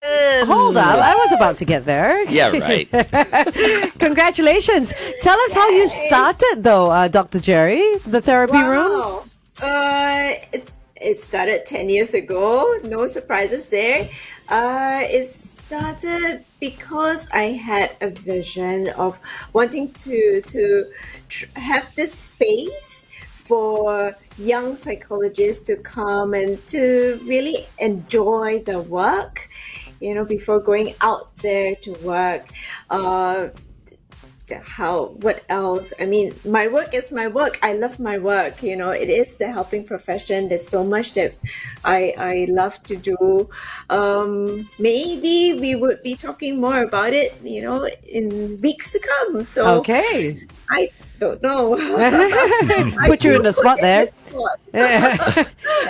Hold up, I was about to get there. Yeah, right. Congratulations. Tell us how you started, though, Dr. Jerry, the therapy room. It started 10 years ago. No surprises there. It started because I had a vision of wanting to have this space for young psychologists to come and to really enjoy the work, before going out there to work. What else? I mean, my work is my work. I love my work. It is the helping profession. There's so much that I love to do. Maybe we would be talking more about it, in weeks to come. So Okay. I don't know. Put you in the spot there.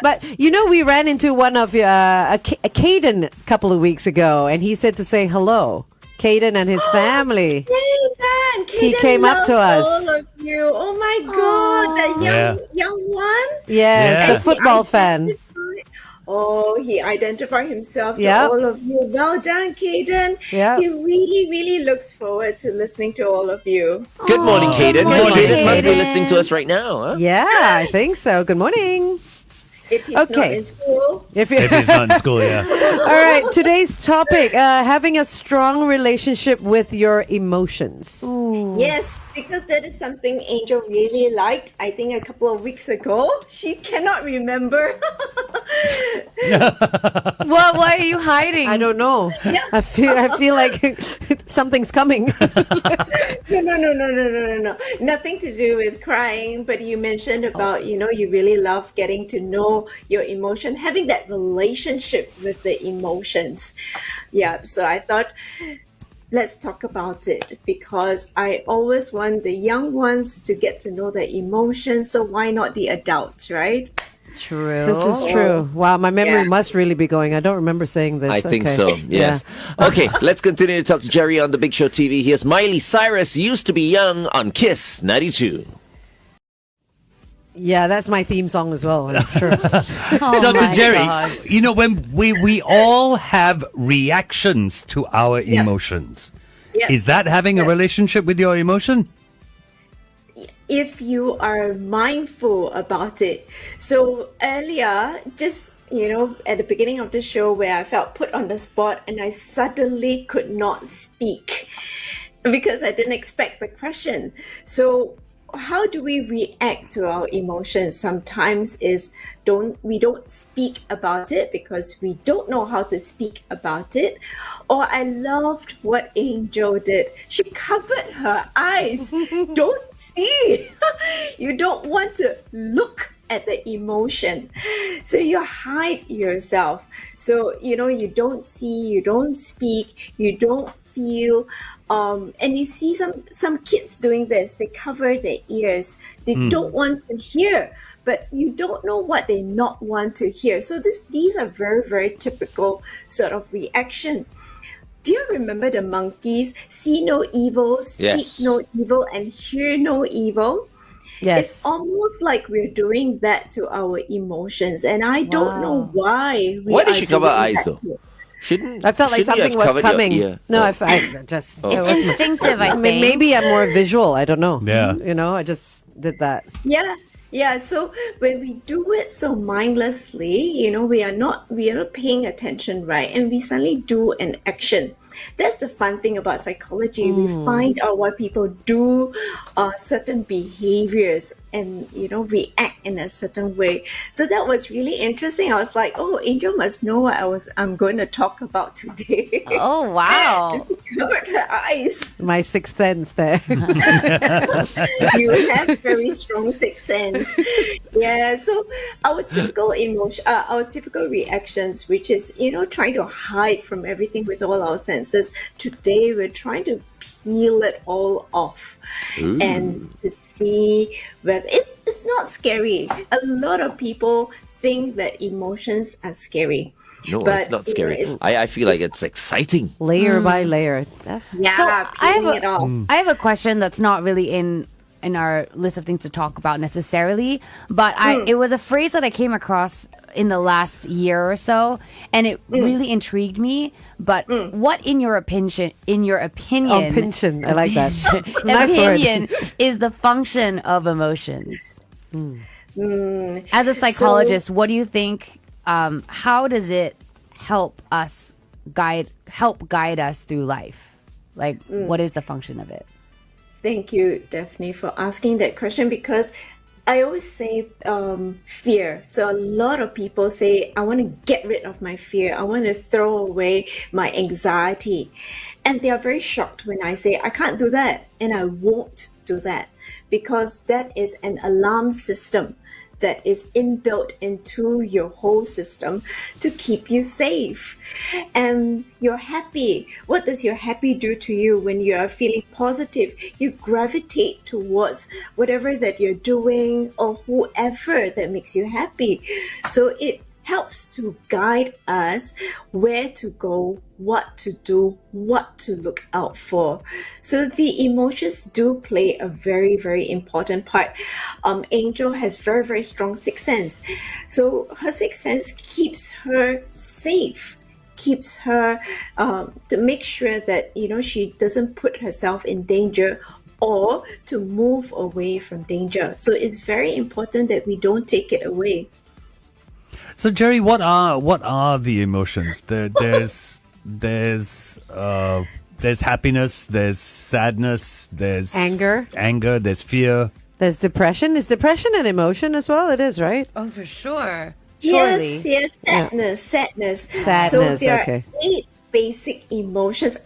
But we ran into one of Caden a couple of weeks ago, and he said to say hello. Caden and his family. Caden He came up to us. All of you. Oh my God, that young one. Yes, the football fan. Oh, he identified himself to Yep. all of you. Well done, Caden. Yep. He really, really looks forward to listening to all of you. Good morning, Caden. morning, Caden must be Caden. listening to us right now, huh? Yeah, I think so. Good morning. If he's not Okay. in school, If he's not in school, yeah. All right, today's topic, having a strong relationship with your emotions. yes, because that is something Angel really liked. I think a couple of weeks ago. She cannot remember. What are you hiding? I don't know. I feel like something's coming. No. Nothing to do with crying, but you mentioned about, you really love getting to know your emotion, having that relationship with the emotions. Yeah, so I thought, let's talk about it, because I always want the young ones to get to know the emotions, so why not the adults, right? True. This is true. Wow, my memory Yeah. must really be going. I don't remember saying this. I think Okay. so, yes. Okay, let's continue to talk to Jerry on the Big Show TV. Here's Miley Cyrus, Used to Be Young, on Kiss 92. Yeah, that's my theme song as well. I'm sure. Oh Dr. my Jerry, gosh. when we all have reactions to our emotions. Yeah. Is that having a relationship with your emotion? If you are mindful about it. So earlier, just at the beginning of the show, where I felt put on the spot and I suddenly could not speak because I didn't expect the question. So how do we react to our emotions? Sometimes we don't speak about it because we don't know how to speak about it. Or I loved what Angel did. She covered her eyes. Don't see. You don't want to look at the emotion. So you hide yourself. So, you don't see, you don't speak, you don't feel. And you see some kids doing this. They cover their ears. They don't want to hear, but you don't know what they not want to hear. So these are very, very typical sort of reaction. Do you remember the monkeys? See no evil, speak Yes. no evil, and hear no evil? Yes. It's almost like we're doing that to our emotions, and I don't know why. Why did are she cover her doing eyes, that though? to- I felt like Shouldn't you something have was covered your coming. ear? No, Oh. I just. Oh. It It's was instinctive, I I think. mean, maybe I'm more visual. I don't know. Yeah. I just did that. Yeah. So when we do it so mindlessly, we are not paying attention, right? And we suddenly do an action. That's the fun thing about psychology. We find out why people do certain behaviors and react in a certain way. So that was really interesting. I was like, oh, Angel must know what I'm going to talk about today. Oh, wow. Covered her eyes. My sixth sense there. You have very strong sixth sense. Yeah. So our typical emotion, our typical reactions, which is trying to hide from everything with all our senses. Today we're trying to peel it all off and to see whether it's not scary. A lot of people think that emotions are scary. No, But, it's not you know, scary. it's- I feel like it's exciting. Layer by layer. Yeah, So, I have peeling a- it off. I have a question that's not really in our list of things to talk about necessarily, but it was a phrase that I came across in the last year or so, and it really intrigued me. But what, in your opinion, Pension. I like that. Nice word. opinion is the function of emotions? As a psychologist, what do you think? How does it help guide us through life? Like, what is the function of it? Thank you, Daphne, for asking that question, because I always say fear. So a lot of people say, I want to get rid of my fear. I want to throw away my anxiety. And they are very shocked when I say, I can't do that. And I won't do that, because that is an alarm system that is inbuilt into your whole system to keep you safe. And you're happy. What does your happy do to you when you are feeling positive? You gravitate towards whatever that you're doing or whoever that makes you happy. So it helps to guide us where to go, what to do, what to look out for. So the emotions do play a very, very important part. Angel has very, very strong sixth sense. So her sixth sense keeps her safe, keeps her to make sure that, she doesn't put herself in danger or to move away from danger. So it's very important that we don't take it away. So Jerry, what are the emotions? There's happiness, there's sadness, there's Anger. there's fear. There's depression. Is depression an emotion as well? It is, right? Oh, for sure. Surely. Yes, sadness. Sadness, So there okay. are 8 basic emotions.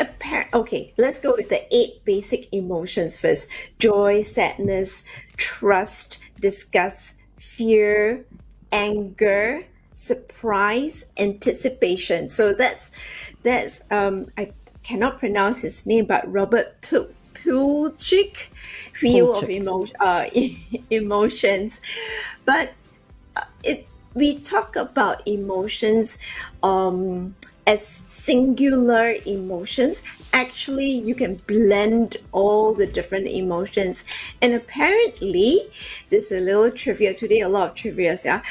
Okay, let's go with the 8 basic emotions first. Joy, sadness, trust, disgust, fear, anger, surprise, anticipation. So that's I cannot pronounce his name, but Robert Plutchik, wheel of emotions. But we talk about emotions as singular emotions. Actually, you can blend all the different emotions. And apparently, there's a little trivia today, a lot of trivia, yeah.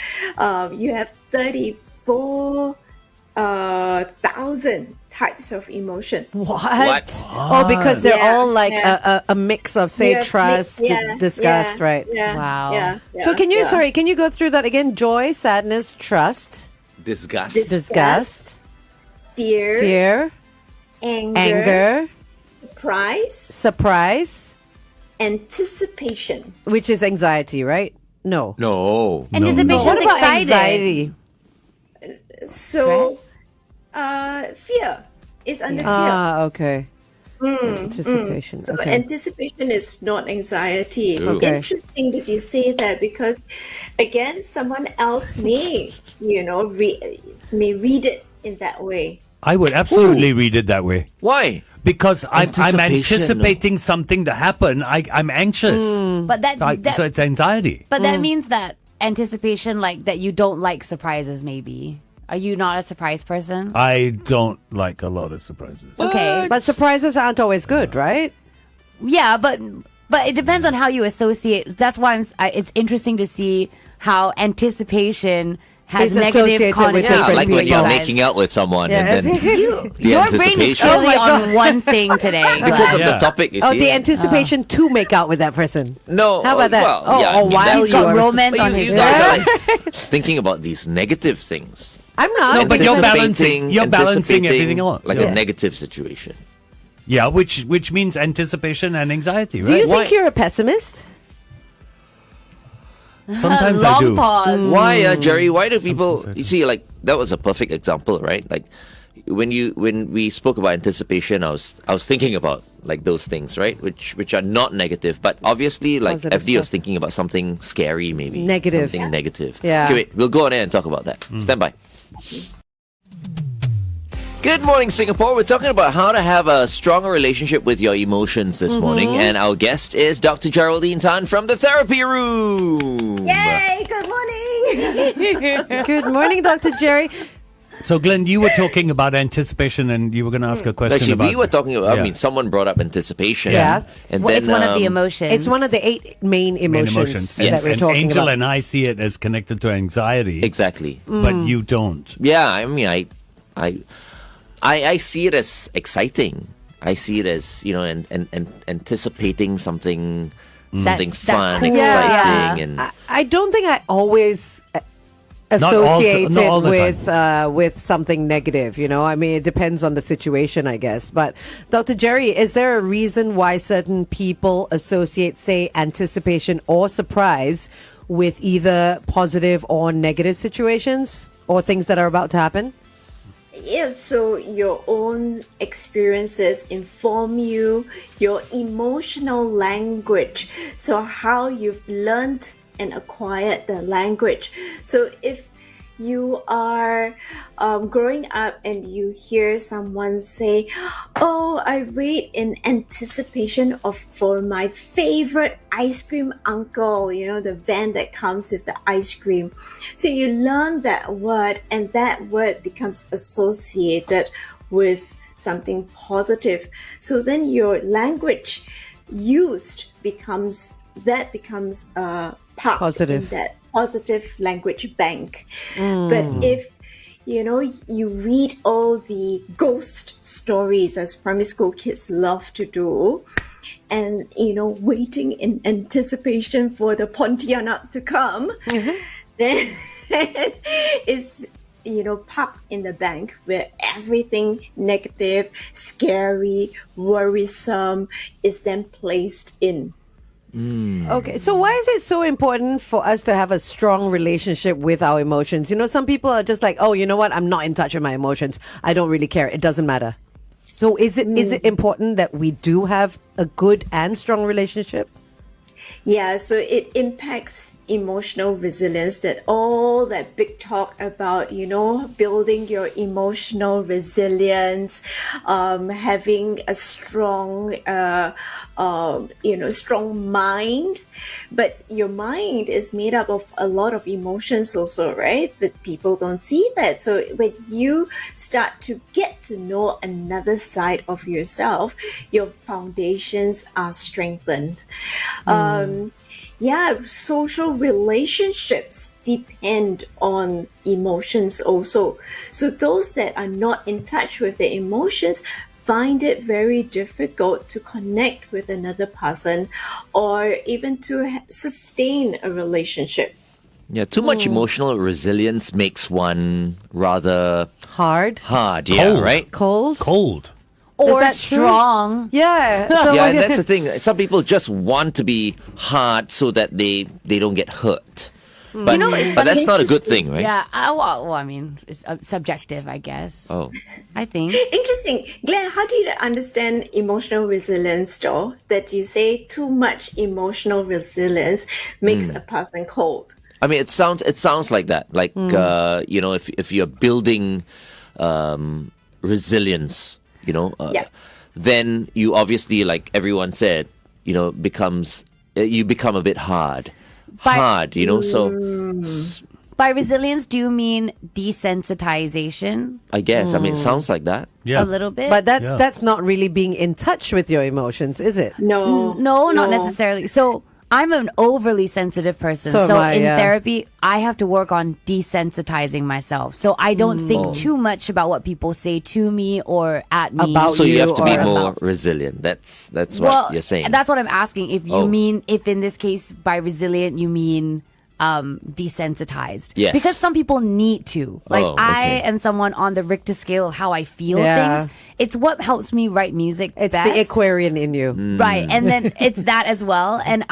You have 34,000 types of emotion. What? Oh, because they're all like a mix of, say, Yeah, trust, disgust, right? Yeah, Wow. Yeah, So can you go through that again? Joy, sadness, trust, Disgust. disgust, fear, anger, anger, surprise, surprise, anticipation. which is anxiety, right? No. No. Anticipation's What about excited. anxiety? So, Stress? fear is under fear. Ah, okay. Anticipation. So okay. anticipation is not anxiety. Ooh. Okay. Interesting that you say that, because again, someone else may, may read it in that way. I would absolutely read it that way. Why? Because I'm Anticipation. anticipating something to happen. I'm anxious. But So it's anxiety. but that means that anticipation, like that you don't like surprises, maybe. Are you not a surprise person? I don't like a lot of surprises. Okay. But surprises aren't always good, right? Yeah, but it depends on how you associate. That's why it's interesting to see how anticipation has Is negative associated with connotations. different Like people. when you're guys. making out with someone Yeah. and then the Your brain is anticipation. clearly Oh my on one thing today. Because Glenn. of the Yeah. topic, you Oh, see. the anticipation to make out with that person. No. How about that? Well, Oh, yeah, oh, I mean, while that's He's you got are- romance But on you his guys brain. are like thinking about these negative things. I'm not. No, but you're Anticipating- balancing anticipating everything out. like Yeah. a negative situation. Yeah, which means anticipation and anxiety, right? Do you think Why- you're a pessimist? Sometimes I Long do. pause. Why, Jerry? Why do people? You see, like that was a perfect example, right? Like when we spoke about anticipation, I was thinking about like those things, right? Which are not negative, but obviously, like Positive FD was stuff. thinking about something scary, maybe Negative. something negative. Yeah. Okay, wait, we'll go on air and talk about that. Stand by. Good morning, Singapore. We're talking about how to have a stronger relationship with your emotions this morning, and our guest is Dr. Geraldine Tan from the therapy room. Yay! Good morning. Good morning, Dr. Jerry. So, Glenn, you were talking about anticipation, and you were going to ask a question Actually, about. we were talking about. Yeah. I mean, someone brought up anticipation. Yeah. and Well, then it's one of the emotions. It's one of the 8 main emotions, that Yes. we're And talking Angel about. and I see it as connected to anxiety, exactly. but you don't. Yeah, I mean, I see it as exciting. I see it as and anticipating something That's fun, cool. exciting, Yeah. and I don't think I always Not all associate not all it the with something negative. I mean, it depends on the situation, I guess. But Dr. Jerry, is there a reason why certain people associate, say, anticipation or surprise with either positive or negative situations or things that are about to happen? Yeah, so your own experiences inform you, your emotional language, so how you've learned and acquired the language. So if you are growing up and you hear someone say, "Oh, I wait in anticipation for my favorite ice cream uncle," the van that comes with the ice cream. So you learn that word, and that word becomes associated with something positive. So then your language used becomes parked Positive. in that positive language bank. But if you read all the ghost stories, as primary school kids love to do, and waiting in anticipation for the Pontianak to come, then it's parked in the bank, where everything negative, scary, worrisome is then placed in. Okay, so why is it so important for us to have a strong relationship with our emotions? Some people are just like, oh, you know what? I'm not in touch with my emotions. I don't really care. It doesn't matter. So is it important that we do have a good and strong relationship? Yeah, so it impacts emotional resilience, that all that big talk about, building your emotional resilience, having a strong, strong mind. But your mind is made up of a lot of emotions also, right? But people don't see that. So when you start to get to know another side of yourself, your foundations are strengthened. Social relationships depend on emotions also. So those that are not in touch with their emotions find it very difficult to connect with another person, or even to sustain a relationship. yeah, too much emotional resilience makes one rather Hard? hard. Yeah, Cold. right. Cold? or that true? strong. Yeah. So Yeah, and that's the thing. Some people just want to be hard so that they don't get hurt. But, it's but that's funny not a to good see. thing, right? Yeah, well, I mean, it's subjective, I guess. Oh. I think. Interesting. Glenn, how do you understand emotional resilience, though? That you say too much emotional resilience makes a person cold. I mean, it sounds like that. Like if you're building resilience, Yeah. then you obviously, like everyone said, you become a bit hard. So By resilience, do you mean desensitization? I guess. I mean, it sounds like that. Yeah. A little bit? But Yeah. that's not really being in touch with your emotions, is it? No. No, not necessarily. So I'm an overly sensitive person. So am So I, in yeah. therapy, I have to work on desensitizing myself. So I don't think too much about what people say to me or at me. About So you have to be or more resilient. That's what you're saying. That's what I'm asking. If you Oh. mean, if in this case by resilient you mean desensitized. Yes. Because some people need to. Like Oh, I okay. am someone on the Richter scale of how I feel Yeah. things. It's what helps me write music It's best. the Aquarian in you. Right. And then it's that as well. And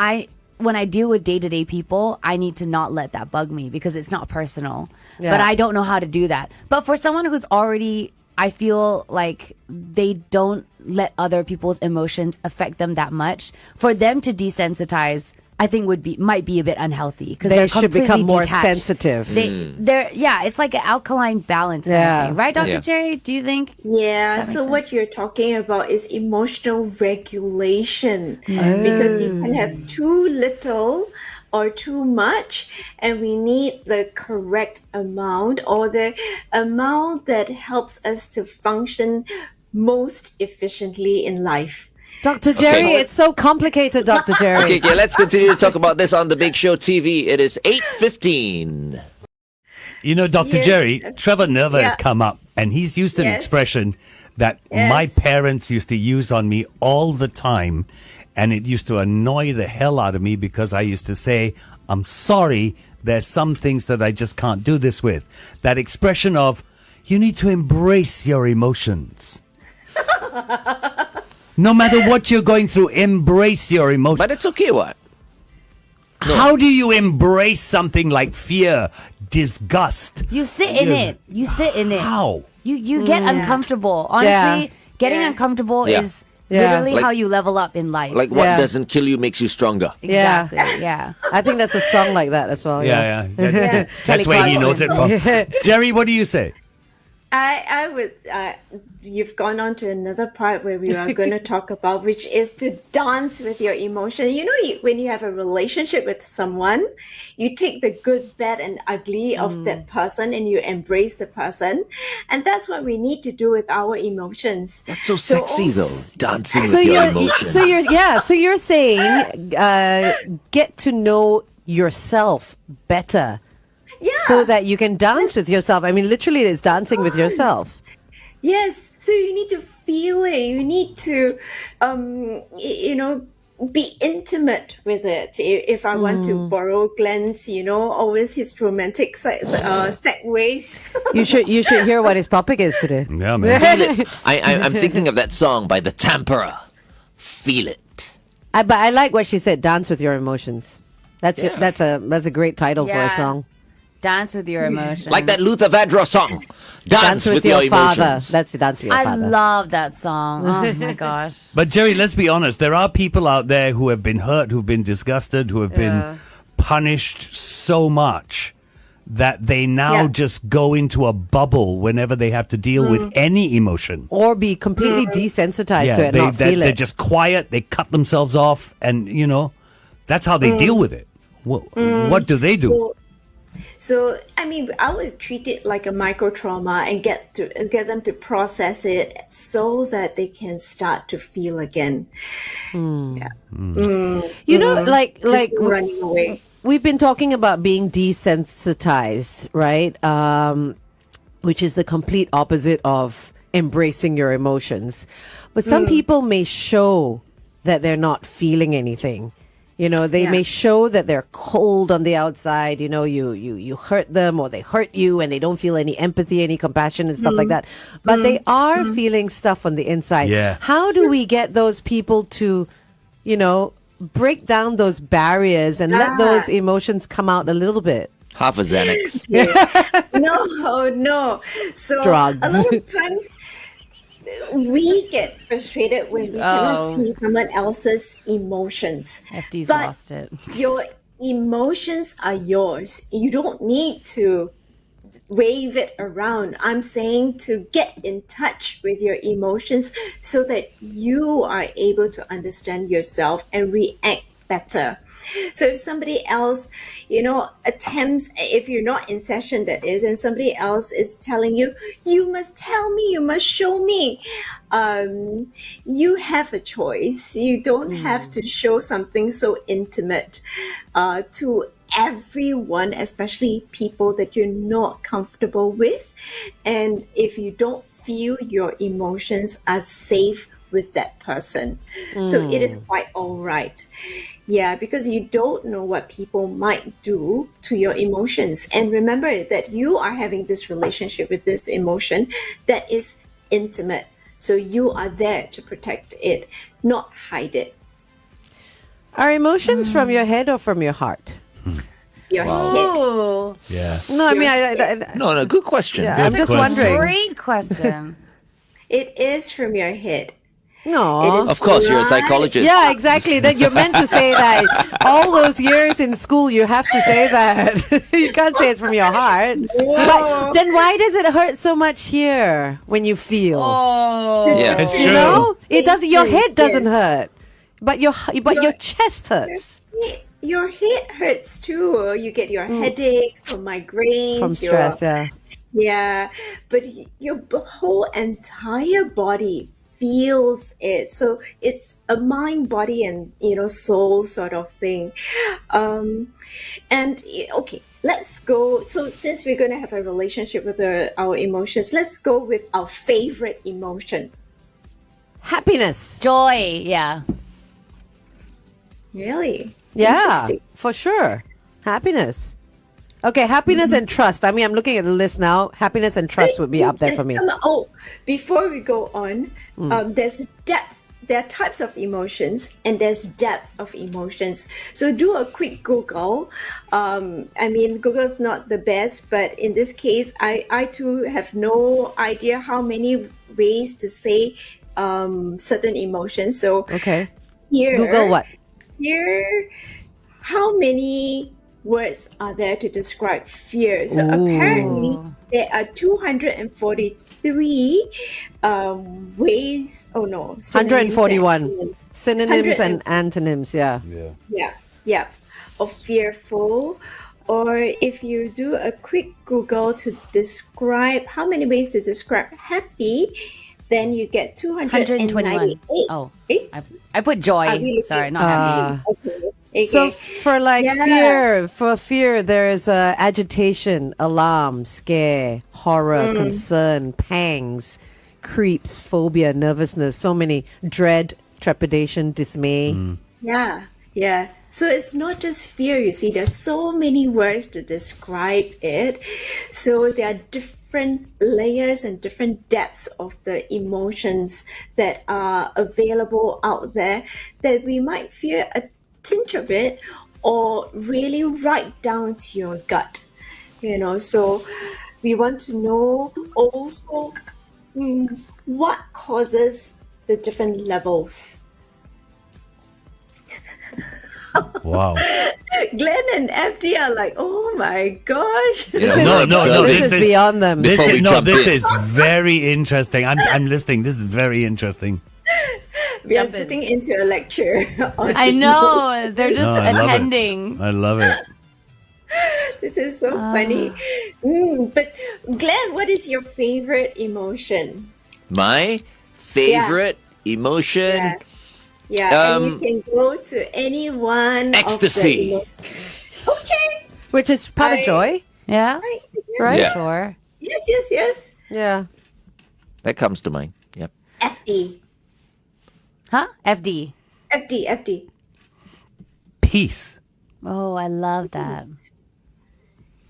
when I deal with day-to-day people, I need to not let that bug me because it's not personal. Yeah. But I don't know how to do that. But for someone who's already, I feel like they don't let other people's emotions affect them that much, for them to desensitize, I think might be a bit unhealthy because They should become more sensitive. They're it's like an alkaline balance kind Yeah. of thing, right, Dr. Yeah. Jerry? Do you think? Yeah, so what you're talking about is emotional regulation, because you can have too little or too much, and we need the correct amount, or the amount that helps us to function most efficiently in life. Dr. Jerry, it's so complicated, Dr. Jerry. Okay, let's continue to talk about this on The Big Show TV. It is 8:15. You know, Dr. Yes. Jerry, Trevor Nerva has Yeah. come up and he's used an Yes. expression that my parents used to use on me all the time. And it used to annoy the hell out of me because I used to say, I'm sorry, there's some things that I just can't do this with. That expression of, you need to embrace your emotions. No matter what you're going through, embrace your emotions. But it's okay, what? How do you embrace something like fear, disgust? You sit in it. You sit in it. How? You get uncomfortable. Honestly, getting Yeah. uncomfortable Yeah. is Yeah. literally Like- how you level up in life. Like what Yeah. doesn't kill you makes you stronger. Yeah. Exactly. Yeah. I think that's a song like that as well. Yeah. That's Kelly where he Clarkson. knows it from. Jerry, what do you say? I would, you've gone on to another part where we are going to talk about, which is to dance with your emotion. You know, when you have a relationship with someone, you take the good, bad, and ugly of that person and you embrace the person. And that's what we need to do with our emotions. That's so sexy, though. Dancing So with your you're, emotions. so you're saying, get to know yourself better. Yeah. So that you can dance with yourself. I mean, literally, it's dancing with yourself. Yes. So you need to feel it. You need to, be intimate with it. If I want to borrow Glenn's, always his romantic segues. You should hear what his topic is today. Yeah, man. Feel it. I'm thinking of that song by The Tamperer. Feel it. But I like what she said. Dance with your emotions. That's it. That's a great title for Yeah. a song. Dance with your emotions. Like that Luther Vandross song. Dance with your father. emotions. That's dance with your I father. love that song. Oh my gosh. But Jerry, let's be honest. There are people out there who have been hurt, who've been disgusted, who have been punished so much that they now Yeah. just go into a bubble whenever they have to deal with any emotion. Or be completely desensitized to it, not feel they're it. just quiet. They cut themselves off, and that's how they deal with it. What do they do? So, I mean, I would treat it like a micro trauma and get them to process it so that they can start to feel again. Yeah. You know, like Just running away. we've been talking about being desensitized, right? Which is the complete opposite of embracing your emotions. But some people may show that they're not feeling anything. They may show that they're cold on the outside. You hurt them or they hurt you and they don't feel any empathy, any compassion and stuff like that. But they are feeling stuff on the inside. Yeah. How do we get those people to, break down those barriers and let those emotions come out a little bit? Half a Xanax. No. So Drugs. a lot of times we get frustrated when we cannot see someone else's emotions. FD's But lost it. your emotions are yours. You don't need to wave it around. I'm saying to get in touch with your emotions so that you are able to understand yourself and react better. So if somebody else, attempts, if you're not in session, that is, and somebody else is telling you, you must tell me, you must show me, you have a choice. You don't have to show something so intimate to everyone, especially people that you're not comfortable with. And if you don't feel your emotions are safe with that person. So it is quite all right. Yeah, because you don't know what people might do to your emotions. And remember that you are having this relationship with this emotion that is intimate. So you are there to protect it, not hide it. Are emotions from your head or from your heart? Your head. Yeah. No, I mean, I No, good question. Yeah, I'm Good just question. wondering. Great question. It is from your head. No. It is Of course, you're a right. psychologist. Yeah, exactly. That you're meant to say that. All those years in school, you have to say that. You can't say it's from your heart. But then why does it hurt so much here when you feel? Yeah. It's You true. know, it does. Your head doesn't Yes. hurt, but your chest hurts. your head hurts too. You get your headaches or migraines. From stress, yeah. Yeah, but your whole entire body feels it. So it's a mind, body, and soul sort of thing. Okay, let's go. So since we're going to have a relationship with our emotions, let's go with our favorite emotion. Happiness. Joy. Yeah. Really? Yeah, Interesting. for sure. Happiness. Okay, happiness and trust. I mean, I'm looking at the list now. Happiness and trust would be up there for me. Before we go on, there's depth. There are types of emotions and there's depth of emotions. So do a quick Google. I mean, Google's not the best, but in this case, I too have no idea how many ways to say certain emotions. So Okay. here, Google what? Here, how many words are there to describe fear? So apparently there are 243 ways. Oh no, 141 synonyms and antonyms. Yeah. Yeah, of fearful. Or if you do a quick Google to describe how many ways to describe happy, then you get 121. 298. Oh, Eh? I put joy. Are we Sorry, looking- not happy. Okay. So for fear, there is agitation, alarm, scare, horror, concern, pangs, creeps, phobia, nervousness. So many dread, trepidation, dismay. Yeah. So it's not just fear, you see, there's so many words to describe it. So there are different layers and different depths of the emotions that are available out there that we might fear a tinge of it or really right down to your gut. So we want to know also what causes the different levels. Wow. Glenn and FD are like, oh my gosh. This is This beyond them. This Before we is jump in. very interesting. I'm listening. This is very interesting. We are Jump in. sitting into a lecture. I know. They're just No, I love it. attending. I love it. This is so funny. But Glenn, what is your favorite emotion? My favorite emotion. Yeah. Yeah, and you can go to any one Ecstasy. of the okay. Which is part of joy, Yeah. right? Yeah. Sure. Yes. Yeah. That comes to mind. Yep. FD. Huh? FD. FD. Peace. Oh, I love that.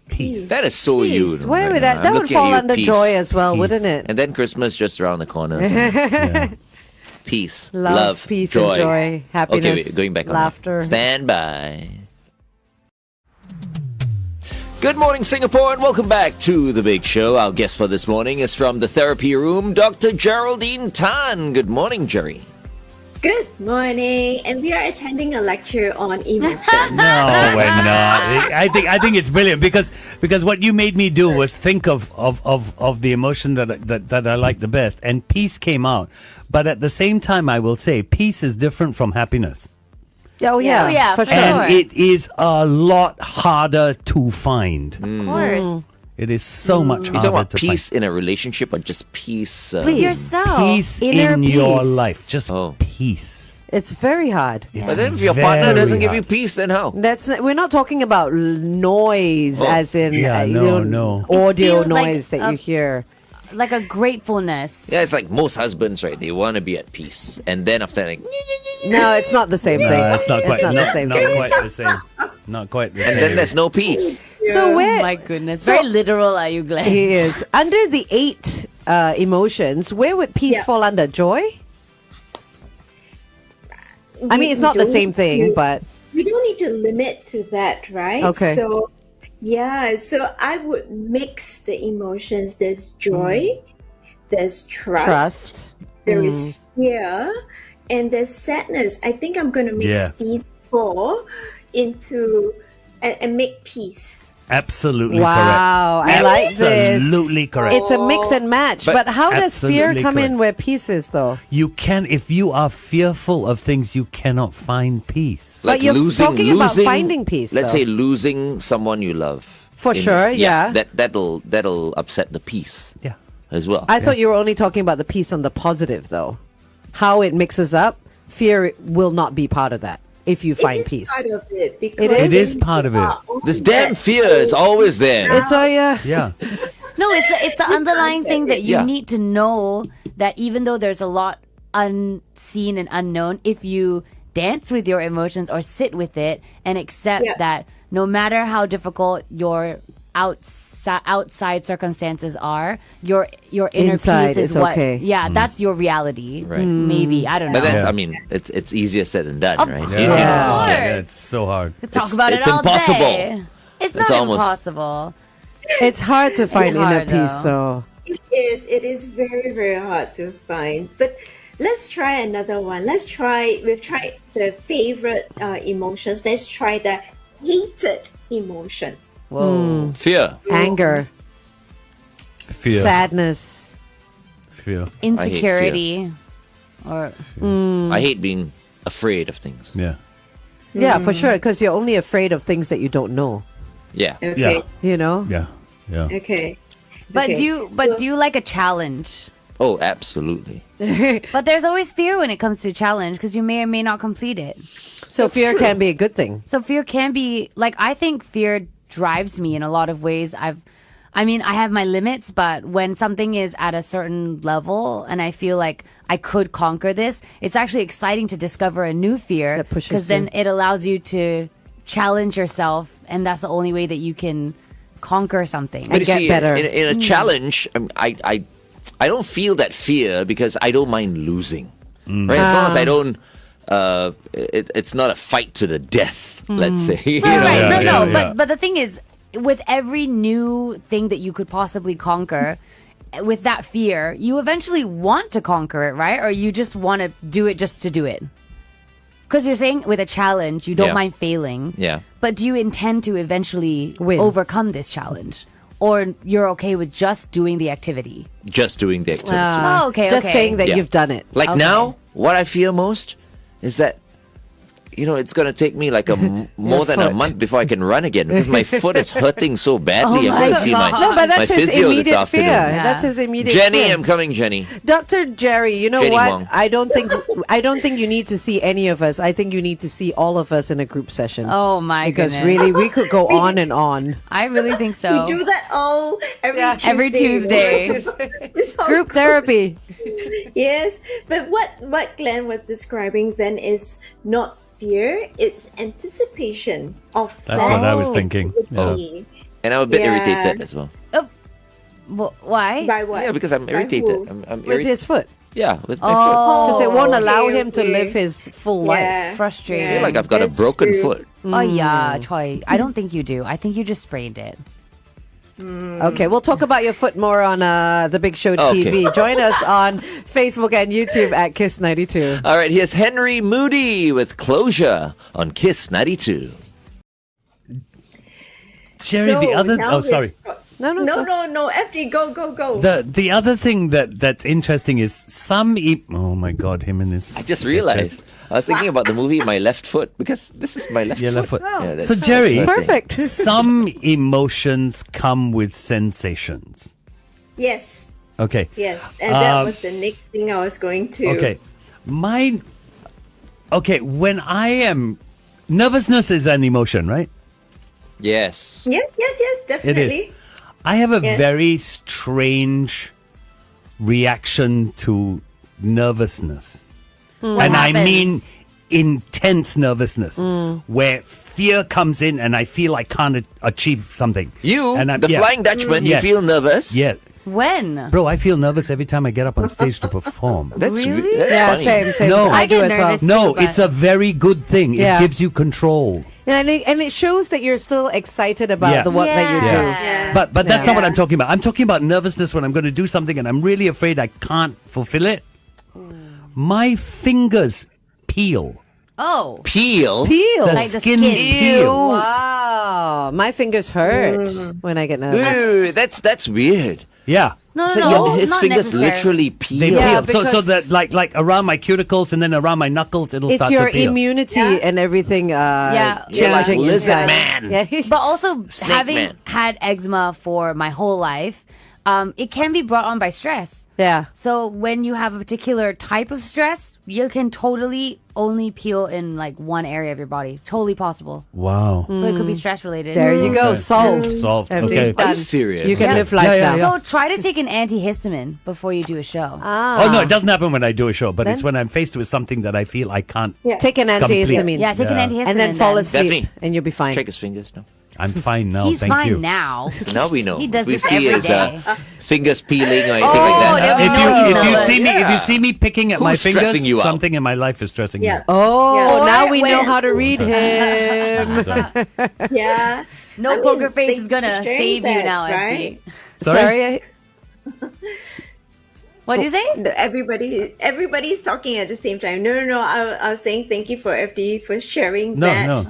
Peace. That is so you. Peace. Where right would now. that I'm would looking at fall you, under peace. joy as well, Peace. wouldn't it? And then Christmas just around the corner. Peace, Love, peace, joy. and joy, happiness, Okay, wait, going back on laughter. that. Stand by. Good morning, Singapore, and welcome back to The Big Show. Our guest for this morning is from the therapy room, Dr. Geraldine Tan. Good morning, Jerry. Good morning, and we are attending a lecture on emotion. No, we're not. I think it's brilliant because what you made me do was think of the emotion that I like the best, and peace came out. But at the same time, I will say peace is different from happiness, Oh yeah, Oh, yeah, for for sure. sure. and it is a lot harder to find. Of course. It is so much You harder talking about to peace find. in a relationship or just peace? Please. Yourself. Peace Inner in your peace. life, just Oh. peace. It's very hard. But then if your partner doesn't give you hard. peace, then how? We're not talking about noise, Oh. as in Yeah, no. audio It feels like noise that you hear. Like a gratefulness. Yeah, it's like most husbands, right? They want to be at peace, and then after like, No, it's not the same thing. No, it's not quite. not the same not thing. quite the same. Not quite the same. and then there's no peace. So where My goodness. Very literal are you, Glenn? he is under the 8 emotions, where would peace Yeah. fall under? Joy? I mean, it's not the same thing, but we don't need to limit to that, right? Okay. So I would mix the emotions. There's joy, there's trust, there is fear, and there's sadness. I think I'm going to mix Yeah. these 4 into and make peace. Absolutely Wow, correct. I like this. Absolutely correct. It's a mix and match. But But how does fear absolutely come in correct. where peace is, though? You can, if you are fearful of things, you cannot find peace. But you're talking about finding peace, Let's though. say losing someone you love. For sure, yeah. That'll upset the peace. Yeah. As well. I thought you were only talking about the peace on the positive, though. How it mixes up, fear will not be part of that if you find It is peace. part of it because It is part of it. This damn fear is always there. It's all, yeah. Yeah. No, it's the underlying thing that you Yeah. need to know that even though there's a lot unseen and unknown, if you dance with your emotions or sit with it and accept Yeah. that no matter how difficult your outside circumstances are, your inner Inside peace is is what okay. that's your reality. Right. Maybe. I don't know. But that's, Yeah. I mean, it's easier said than done, Of right? course. You know, Yeah, course. it's so hard. We talk It's- about it's it all impossible. day. It's not almost- impossible. It's hard to find inner hard, peace, though. though. It is very, very hard to find. But let's try another one. We've tried the favorite emotions. Let's try the hated emotion. Whoa. Fear. Anger, Fear. sadness. Fear. Insecurity. Or I hate being afraid of things. Yeah. Yeah, for sure, because you're only afraid of things that you don't know, Yeah. Okay. Yeah. you know? Yeah. Yeah. Okay. But Okay. do you like a challenge? Oh, absolutely. But there's always fear when it comes to challenge because you may or may not complete it. So That's fear true. can be a good thing. So fear can be like I think fear drives me in a lot of ways. I have my limits, but when something is at a certain level and I feel like I could conquer this, it's actually exciting to discover a new fear That pushes because then you. it allows you to challenge yourself, and that's the only way that you can conquer something. And you get see, better. In a challenge, I don't feel that fear because I don't mind losing. Right? As long as I don't, it's not a fight to the death. Let's say. You know? Right. Yeah, No, yeah. but the thing is, with every new thing that you could possibly conquer, with that fear, you eventually want to conquer it, right? Or you just want to do it just to do it. Because you're saying with a challenge, you don't Yeah. mind failing. Yeah. But do you intend to eventually Win. overcome this challenge? Or you're okay with just doing the activity? Just doing the activity. Oh, okay, Just okay. saying that Yeah. you've done it. Like Okay. now, what I fear most is that, it's going to take me like more than a foot. month before I can run again because my foot is hurting so badly. I'm going to see my, No, but that's my his physio this immediate fear. afternoon. Yeah. That's his immediate Jenny, fear. I'm coming, Jenny. Dr. Jerry, you know Jenny what? Wong. I don't think you need to see any of us. I think you need to see all of us in a group session. Oh, my because goodness. really we could go on and on. I really think so. We do that all Every Tuesday. This whole Group therapy. Yes, but what Glenn was describing then is not fear; it's anticipation of That's what I was that thinking. would Yeah. be. And I'm a bit Yeah. irritated as well. Why? By what? Yeah, because I'm By irritated. who? I'm With his foot. Yeah, with my Because it won't allow okay, him to okay. live his full Yeah. life. Frustrating. foot. I feel like I've got That's a broken true. foot. Oh, yeah, Choi. I don't think you do. I think you just sprained it. Okay, we'll talk about your foot more on the Big Show Okay. TV. Join us on Facebook and YouTube at Kiss 92. All right, here's Henry Moody with Closure on Kiss 92. Jerry, the So other. now Oh, we've sorry. got- No. No. FD, go. The other thing that's interesting is oh my God, him and his. I just realized. I was thinking about the movie My Left Foot because this is my left Yeah, foot. left foot. Yeah, that's- So, Jerry, that's my thing. Perfect. some emotions come with sensations. Yes, Okay. yes, and that Um, was the next thing I was going to. Okay. Mine. Okay, when I am. Nervousness is an emotion, right? Yes. Yes, definitely. I have a Yes. very strange reaction to nervousness. And I happens? mean intense nervousness where fear comes in and I feel I can't achieve something. You, and the Flying Dutchman, Yes. you feel nervous? Yeah. When? Bro, I feel nervous every time I get up on stage to perform. That's, Really? that's Yeah, funny. same. No. I I do get as well. nervous. No, But- it's a very good thing. Yeah. It gives you control. And it shows that you're still excited about Yeah. the work that you do. Yeah. But that's not what Yeah. I'm talking about. I'm talking about nervousness when I'm going to do something and I'm really afraid I can't fulfill it. My fingers peel. Oh. Peel. Peel. The Like the skin skin. peels. Wow. Oh, my fingers hurt when I get nervous. Ooh, that's weird. Yeah. No, So his not fingers necessarily. literally peel. They Yeah, peel. So because- that like around my cuticles and then around my knuckles, it'll It's start your to peel. immunity and everything Yeah. changing You're like lizard inside. man. Yeah. But also, Snake having man. had eczema for my whole life, it can be brought on by stress. Yeah. So when you have a particular type of stress, you can totally only peel in like one area of your body. Totally possible. Wow. So it could be stress related. There you go. Okay. Solved. Solved. Everything Okay. Are you done. serious? You can Yeah. live life Yeah, now. yeah. So try to take an antihistamine before you do a show. Oh no, it doesn't happen when I do a show, but it's Then? when I'm faced with something that I feel I can't. Take an antihistamine. Yeah, take Yeah. an antihistamine. And then fall asleep, Definitely. and you'll be fine. Shake his fingers now. I'm fine now. He's thank fine you. now. Now we know. He does If we this see every his day. fingers peeling or anything Oh, like that. then we If know you he if you does. see me if you see me picking at my Who's fingers, stressing you out? something in my life is stressing Yeah. me. Oh, Yeah. now Or we know when- how to read him. Yeah. No I mean, poker face thank is you gonna for sharing save you that, now, right? FD. Sorry? What'd you say? No, everybody's talking at the same time. No. I was saying thank you for FD for sharing No, that. no.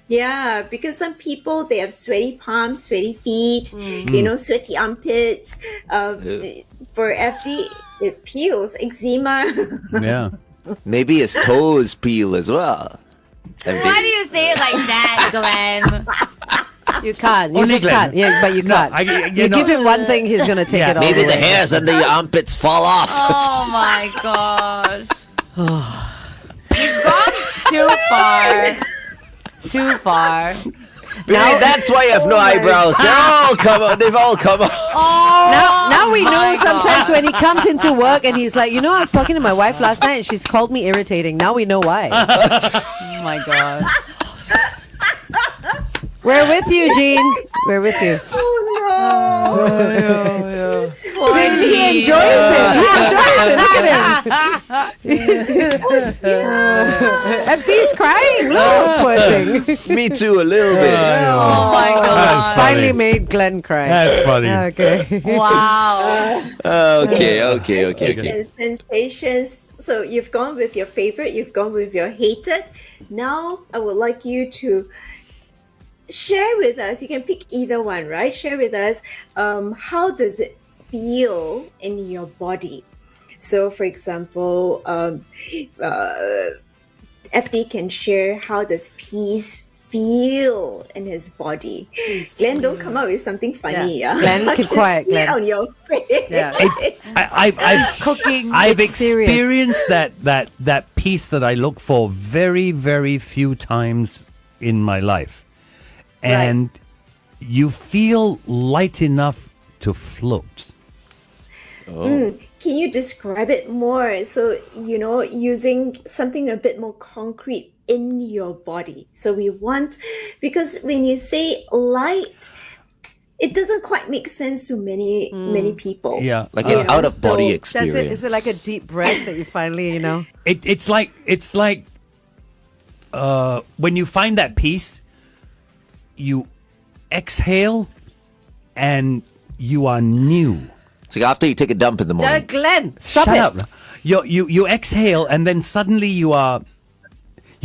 Yeah, because some people they have sweaty palms, sweaty feet, sweaty armpits. For FD, it peels eczema. Yeah. Maybe his toes peel as well. Why do you say it like that, Glenn? You can't. You Only just Glenn. can't. Yeah, but you No, can't. you know- give him one thing, he's gonna take Yeah. it all. Maybe the the way. hairs under your armpits fall off. Oh my gosh. You've gone too far. Too far. Maybe that's why you have no eyebrows. They've all come out. Now we know my sometimes God. when he comes into work and he's like, I was talking to my wife last night and she's called me irritating. Now we know why. Oh my god. We're with you, Gene. We're with you. He enjoys it. He enjoys it. Look at him. FD's crying. Look, poor thing. Me too, a little bit. Oh my That's god. funny. Finally made Glenn cry. That's funny. Okay. Wow. Okay. And sensations. So you've gone with your favorite, you've gone with your hated. Now I would like you to share with us. You can pick either one, right? Share with us. How does it feel in your body? So, for example, FD can share how does peace feel in his body. Glenn, don't come up with something funny. Yeah. Yeah. Glenn, I keep can quiet, see it Glenn. on your face. Yeah. I've Cooking. I've It's serious. experienced that piece that I look for very, very few times in my life. And you feel light enough to float. Can you describe it more? So, using something a bit more concrete in your body. So we want, because when you say light, it doesn't quite make sense to many people. Yeah. Like an out of body so experience. That's it. Is it like a deep breath that you finally, It's like when you find that peace, you exhale and you are new. It's like after you take a dump in the morning. Glenn, stop Shut it. up. You exhale and then suddenly you're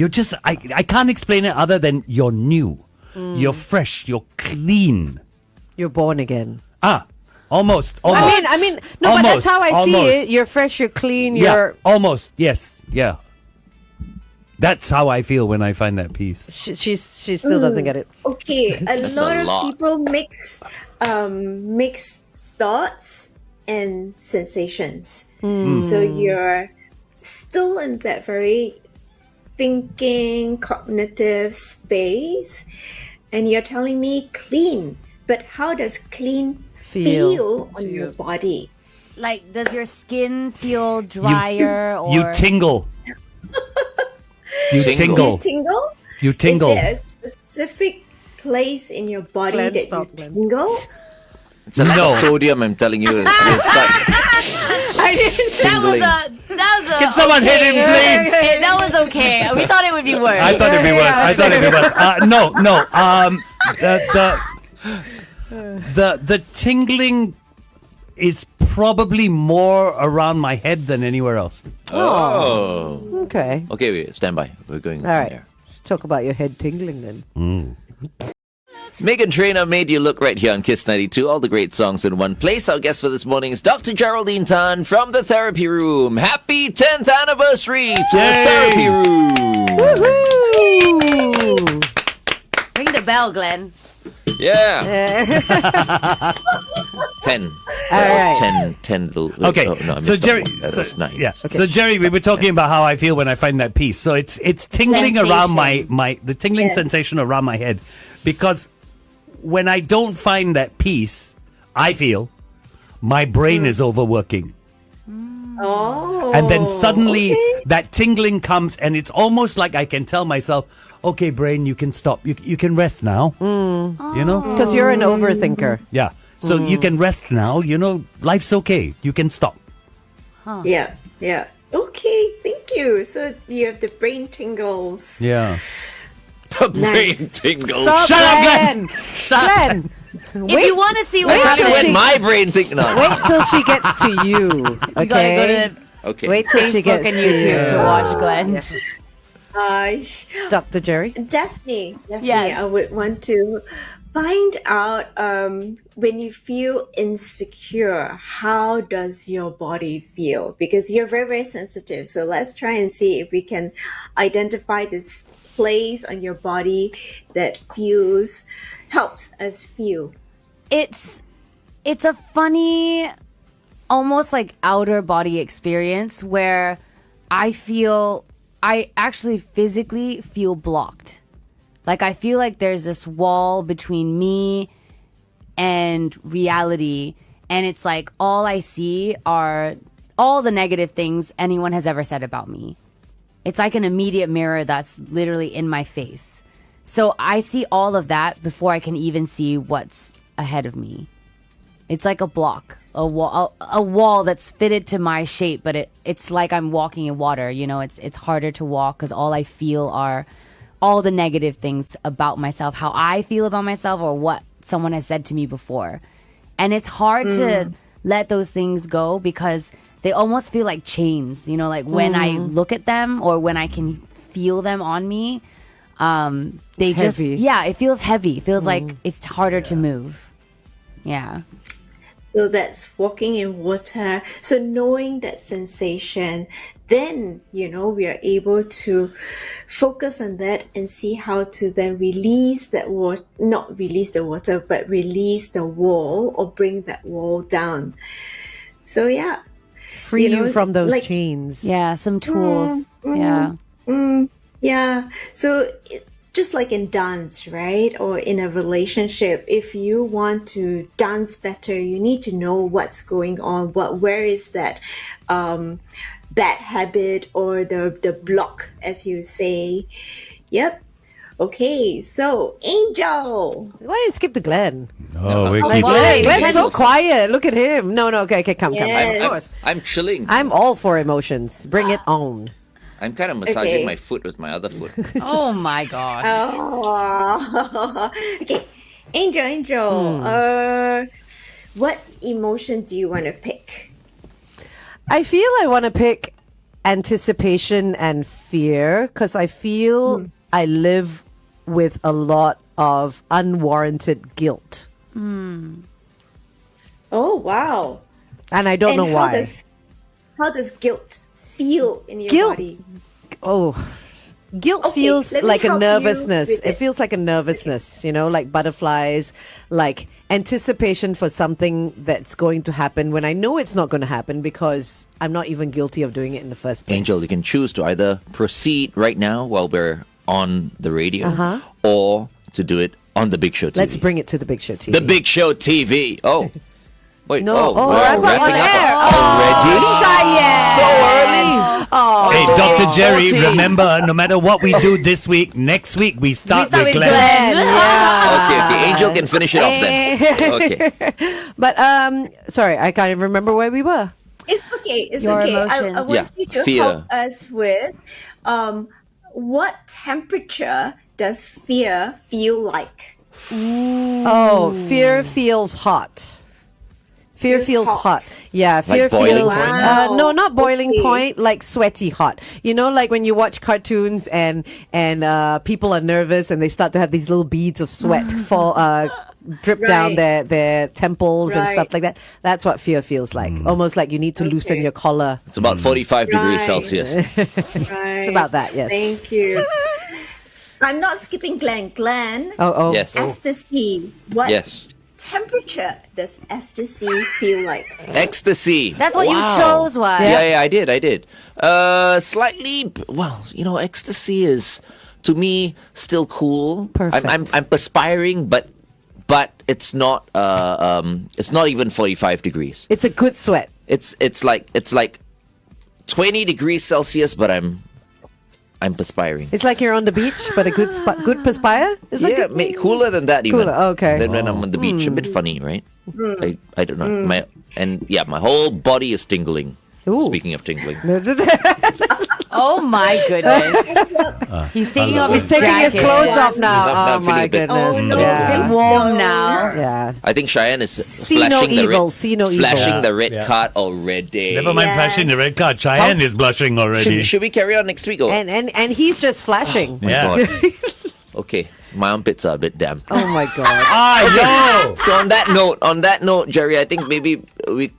just I can't explain it other than you're new. You're fresh, you're clean. You're born again. Almost. I mean, no, but that's how I see Almost. it. You're fresh, you're clean, Yeah, you're. almost. Yes. Yeah. That's how I feel when I find that peace. She still doesn't get it. Okay, a lot a of lot. people mix thoughts and sensations. So you're still in that very thinking, cognitive space, and you're telling me clean. But how does clean feel on your body? Like, does your skin feel drier or You tingle. You Tingle. You tingle? You tingle. Is there a specific place in your body Glenn, that stop, you Glenn. tingle? It's a lack No. of sodium, I'm telling you. It's that was a Can someone hit him, please? Okay, that was okay. We thought it would be worse. I thought it'd be worse. I thought it'd be worse. No. The tingling is probably more around my head than anywhere else. Oh. Okay. Okay, wait, stand by. We're going All right. there. Talk about your head tingling then. Meghan Trainor made you look right here on Kiss 92. All the great songs in one place. Our guest for this morning is Dr. Geraldine Tan from the Therapy Room. Happy 10th anniversary to the Therapy Room. Woohoo! Ring the bell, Glenn. Yeah. 10. All right. 10 little. Okay, Oh, no, I so missed Jerry, that one. That was 9. yeah. So Jerry, we were talking about how I feel when I find that piece. So it's tingling around the tingling Yes. sensation around my head, because when I don't find that piece, I feel my brain is overworking, Oh. and then suddenly okay. that tingling comes, and it's almost like I can tell myself, "Okay, brain, you can stop. You can rest now." You know, Because you're an overthinker. yeah. So you can rest now. You know, life's okay. You can stop. Yeah, yeah. Okay, thank you. So you have the brain tingles. Yeah. The brain Nice. tingles. Stop, Shut up, Glenn! Glenn! If you want to see what wait That's till happens, when she- my brain thinks. No. Wait till she gets to you, you gotta okay? go to Okay. Wait till she Facebook gets and YouTube to watch Glenn. Dr. Jerry. Definitely. Yes. I would want to find out when you feel insecure, how does your body feel? Because you're very, very sensitive. So let's try and see if we can identify this place on your body that helps us feel. It's a funny, almost like outer body experience where I actually physically feel blocked. Like I feel like there's this wall between me and reality, and it's like all I see are all the negative things anyone has ever said about me. It's like an immediate mirror that's literally in my face. So I see all of that before I can even see what's ahead of me. It's like a block, a wall that's fitted to my shape, but it's like I'm walking in water. You know, it's harder to walk because all I feel are all the negative things about myself, how I feel about myself, or what someone has said to me before. And it's hard to let those things go because they almost feel like chains, you know, like when I look at them or when I can feel them on me, they It's just, heavy. yeah, it feels heavy. It feels like it's harder to move. Yeah. So that's walking in water. So knowing that sensation, then, we are able to focus on that and see how to then release that water, not release the water, but release the wall or bring that wall down. So yeah. Free you from those like- chains. Yeah. Some tools. Yeah. Yeah. So just like in dance, right? Or in a relationship, if you want to dance better, you need to know what's going on. Where is that bad habit or the block, as you say. Yep. Okay. So Angel. Why did you skip to Glenn? Oh, we Like, keep. Why? Glenn's so quiet. Look at him. No, okay, come. Yes. Of course. I'm chilling. I'm all for emotions. Bring it on. I'm kind of massaging Okay. my foot with my other foot. Oh my gosh. Oh. Okay. Angel. What emotion do you want to pick? I feel I want to pick anticipation and fear because I feel I live with a lot of unwarranted guilt. Oh, wow. And I don't know how why. How does guilt feel in your Guilt body? Guilt Okay, feels let me like a help you nervousness. with It it. feels like a nervousness, like butterflies, like anticipation for something that's going to happen when I know it's not going to happen because I'm not even guilty of doing it in the first place. Angel, you can choose to either proceed right now while we're on the radio or to do it on the Big Show TV. Let's bring it to the Big Show TV. The Big Show TV. Oh. Wait, No. we're I'm wrapping on up air. already? So early? Hey, Dr. Jerry, 40. remember, no matter what we do this week, next week we start, with Glenn. Okay, Angel can finish it off then. Okay. But sorry, I can't remember where we were. It's okay. It's Your okay. emotion. I want Yeah, you to fear. help us with what temperature does fear feel like? Oh, fear feels hot. Fear feels hot. Yeah, fear boiling feels point? Wow. no, not boiling Okay. point, like sweaty hot. You know, like when you watch cartoons and people are nervous and they start to have these little beads of sweat fall drip down Right. their temples and Right. stuff like that. That's what fear feels like. Almost like you need to loosen Okay. your collar. It's about 45 degrees Right. Celsius. Right. It's about that, yes. Thank you. I'm not skipping Glenn. Glenn, Oh. Yes. ecstasy. What Yes. temperature does ecstasy feel like? Ecstasy. That's what you Wow. chose, what? Yeah, I did. Slightly, well, ecstasy is, to me, still cool. Perfect. I'm perspiring, but it's not even 45 degrees. It's a good sweat. It's like 20 degrees Celsius, but I'm perspiring. It's like you're on the beach, but a good perspire? Is that Yeah, good? cooler than that even. Cooler, okay. Than when I'm on the beach. A bit funny, right? I don't know. My whole body is tingling. Ooh. Speaking of tingling. Oh my goodness. He's taking off his He's taking his jacket. clothes off now. I'm Oh feeling my a bit- goodness. Oh, no. Yeah. It's warm now. Yeah. I think Cheyenne is See no flashing the evil, red, see no evil. flashing the red Yeah. card already. Never mind Yes. flashing the red card. Cheyenne is blushing already. Should we carry on next week? Or? And he's just flashing. yeah. God. Okay, my armpits are a bit damp. Oh my god. Yo! So on that note, Jerry, I think maybe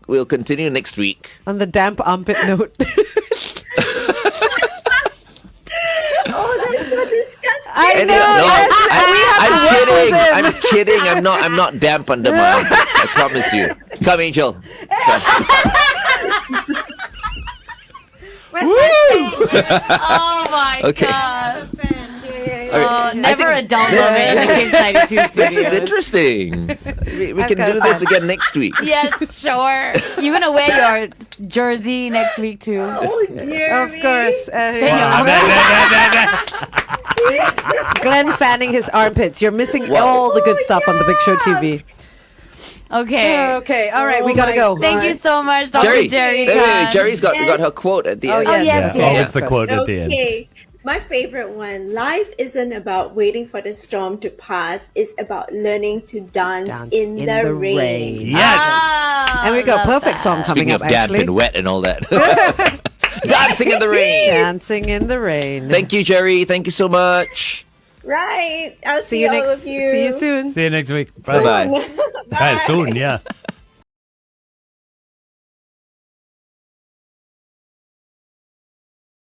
we'll continue next week. On the damp armpit note. Oh, that's so disgusting. I Anyway, know. Yes, we have to I'm work kidding. with him. I'm kidding. I'm not damp under my armpits. I promise you. Come, Angel. Oh my Okay. god. All right. Never I a think dull moment in the Kids 92 studios. This is interesting. We can got do fun. this again next week. Yes, sure. You're gonna wear your jersey next week too. Oh, dear Of course. Wow. Glenn fanning his armpits. You're missing Wow. all the good stuff on the Big Show TV. Okay. Okay. All right. Oh we gotta my go. Thank you so much, Dr. Jerry, Jerry. wait, Tan. Jerry's got Yes. her quote at the Oh, end. yes. yes, yes, Always yes, the yes. quote at the end. Okay, my favorite one. Life isn't about waiting for the storm to pass. It's about learning to dance, in the rain. Yes. Ah, And we got love perfect that. song coming Speaking up of damp actually. and wet and all that. Dancing in the rain. Dancing in the rain. Thank you, Jerry. Thank you so much. Right. I'll see, See you all next. of you. See you soon. See you next week. Bye bye. Soon, yeah.